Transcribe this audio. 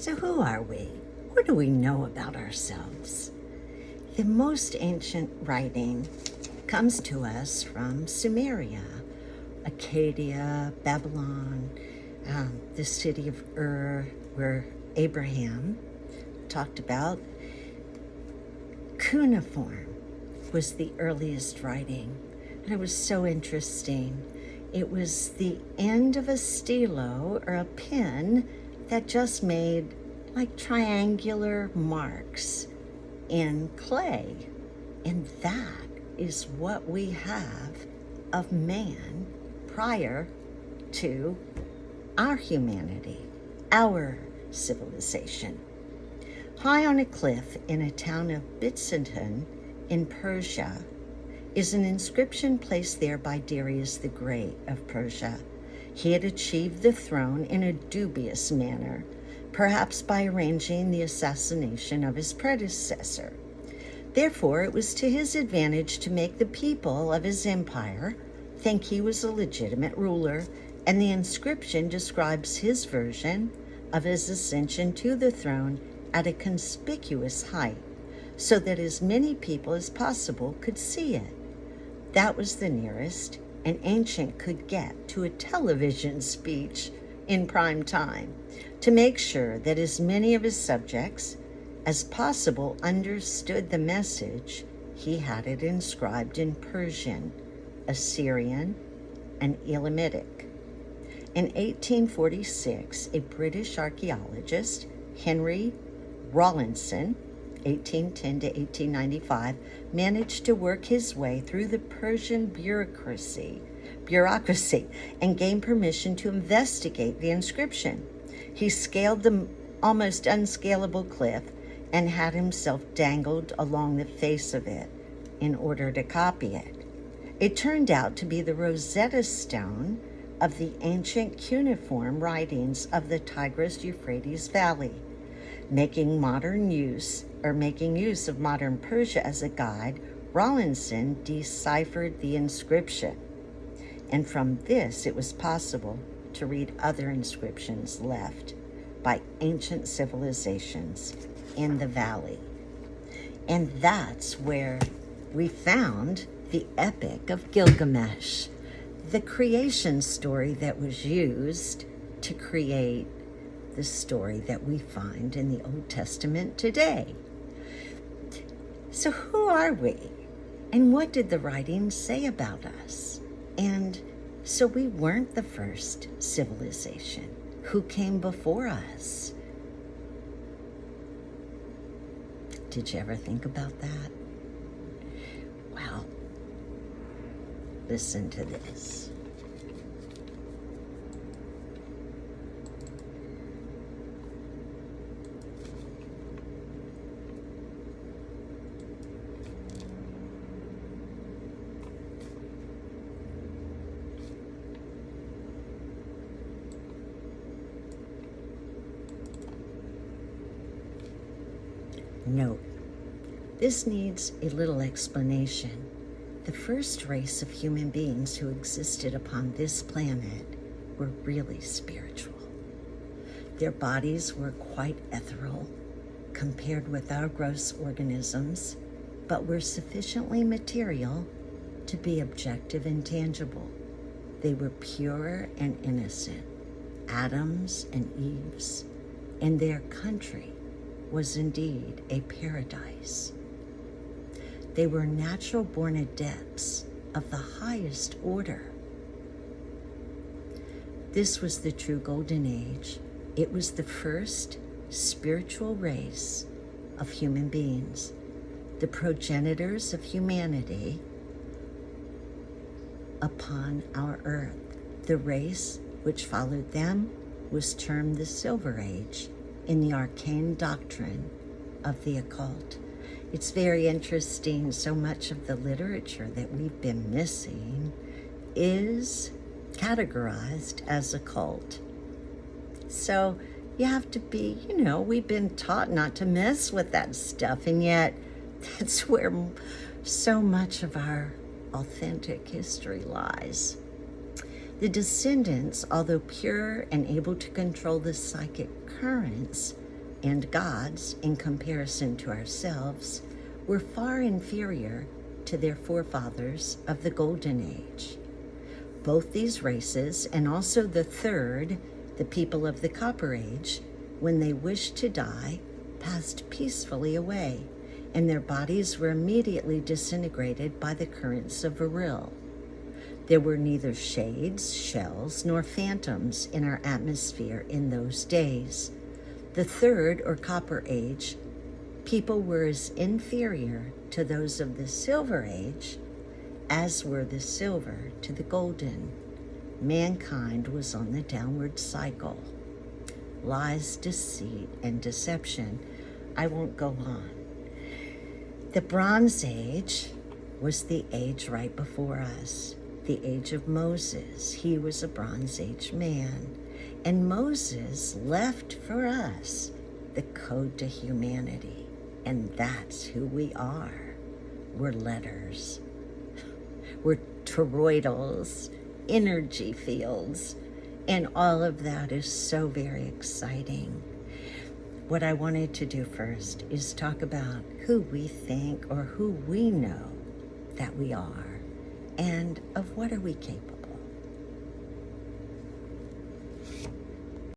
So who are we? What do we know about ourselves? The most ancient writing comes to us from Sumeria, Acadia, Babylon, the city of Ur, where Abraham talked about. Cuneiform was the earliest writing, and it was so interesting. It was the end of a stilo or a pen that just made like triangular marks in clay. And that is what we have of man prior to our humanity, our civilization. High on a cliff in a town of Byzantium in Persia is an inscription placed there by Darius the Great of Persia. He had achieved the throne in a dubious manner, perhaps by arranging the assassination of his predecessor. Therefore, it was to his advantage to make the people of his empire think he was a legitimate ruler, and the inscription describes his version of his ascension to the throne at a conspicuous height, so that as many people as possible could see it. That was the nearest an ancient could get to a television speech in prime time, to make sure that as many of his subjects as possible understood the message. He had it inscribed in Persian, Assyrian, and Elamitic. In 1846, a British archaeologist, Henry Rawlinson, 1810 to 1895, managed to work his way through the Persian bureaucracy and gain permission to investigate the inscription. He scaled the almost unscalable cliff and had himself dangled along the face of it in order to copy it. It turned out to be the Rosetta Stone of the ancient cuneiform writings of the Tigris-Euphrates Valley. Making use of modern Persia as a guide, Rawlinson deciphered the inscription, and from this it was possible to read other inscriptions left by ancient civilizations in the valley. And that's where we found the Epic of Gilgamesh, the creation story that was used to create the story that we find in the Old Testament today. So who are we? And what did the writings say about us? And so we weren't the first civilization. Who came before us? Did you ever think about that? Well, listen to this. Note, this needs a little explanation. The first race of human beings who existed upon this planet were really spiritual. Their bodies were quite ethereal compared with our gross organisms, but were sufficiently material to be objective and tangible. They were pure and innocent, Adams and Eves, and their country was indeed a paradise. They were natural-born adepts of the highest order. This was the true golden age. It was the first spiritual race of human beings, the progenitors of humanity upon our earth. The race which followed them was termed the Silver Age in the arcane doctrine of the occult. It's very interesting. So much of the literature that we've been missing is categorized as occult. So you have to be, we've been taught not to mess with that stuff, and yet that's where so much of our authentic history lies. The descendants, although pure and able to control the psychic currents, and gods, in comparison to ourselves, were far inferior to their forefathers of the Golden Age. Both these races, and also the third, the people of the Copper Age, when they wished to die, passed peacefully away, and their bodies were immediately disintegrated by the currents of Viril. There were neither shades, shells, nor phantoms in our atmosphere in those days. The third, or Copper Age, people were as inferior to those of the Silver Age as were the silver to the golden. Mankind was on the downward cycle. Lies, deceit, and deception. I won't go on. The Bronze Age was the age right before us, the age of Moses. He was a Bronze Age man. And Moses left for us the code to humanity. And that's who we are. We're letters. We're toroidals, energy fields, and all of that is so very exciting. What I wanted to do first is talk about who we think or who we know that we are, and of what are we capable.